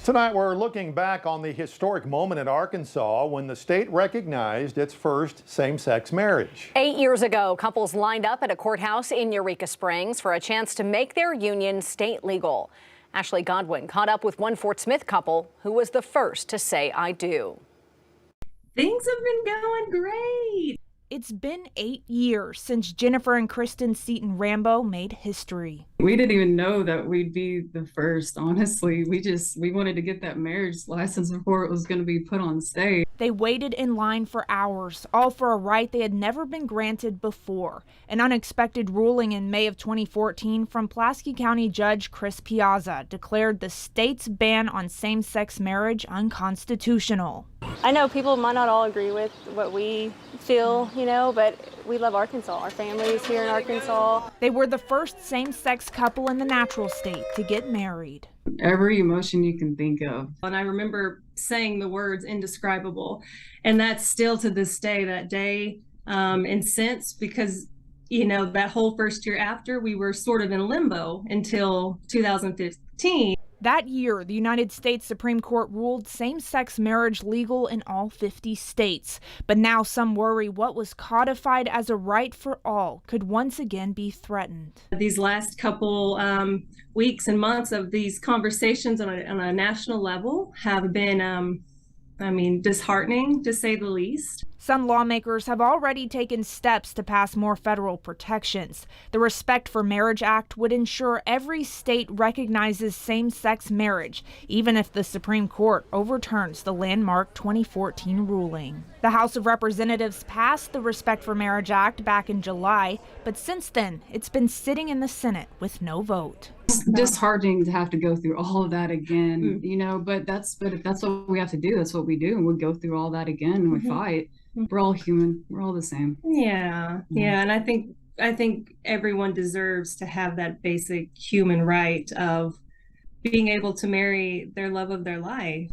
Tonight, we're looking back on the historic moment in Arkansas when the state recognized its first same-sex marriage. 8 years ago, couples lined up at a courthouse in Eureka Springs for a chance to make their union state legal. Ashley Godwin caught up with one Fort Smith couple who was the first to say "I do." Things have been going great. It's been 8 years since Jennifer and Kristen Seaton Rambo made history. We didn't even know that we'd be the first, honestly. We wanted to get that marriage license before it was going to be put on state. They waited in line for hours, all for a right they had never been granted before. An unexpected ruling in May of 2014 from Pulaski County Judge Chris Piazza declared the state's ban on same-sex marriage unconstitutional. I know people might not all agree with what we feel, but we love Arkansas. Our family's here in Arkansas. They were the first same-sex couple in the natural state to get married. Every emotion you can think of. And I remember saying the words indescribable. And that's still to this day, that day, and since, because, that whole first year after, we were sort of in limbo until 2015. That year, the United States Supreme Court ruled same-sex marriage legal in all 50 states. But now some worry what was codified as a right for all could once again be threatened. These last couple weeks and months of these conversations on a national level have been, disheartening, to say the least. Some lawmakers have already taken steps to pass more federal protections. The Respect for Marriage Act would ensure every state recognizes same-sex marriage, even if the Supreme Court overturns the landmark 2014 ruling. The House of Representatives passed the Respect for Marriage Act back in July, but since then, it's been sitting in the Senate with no vote. It's disheartening to have to go through all of that again, but if that's what we have to do, that's what we do, and we'll go through all that again and we fight. We're all human. We're all the same. Yeah. And I think everyone deserves to have that basic human right of being able to marry their love of their life.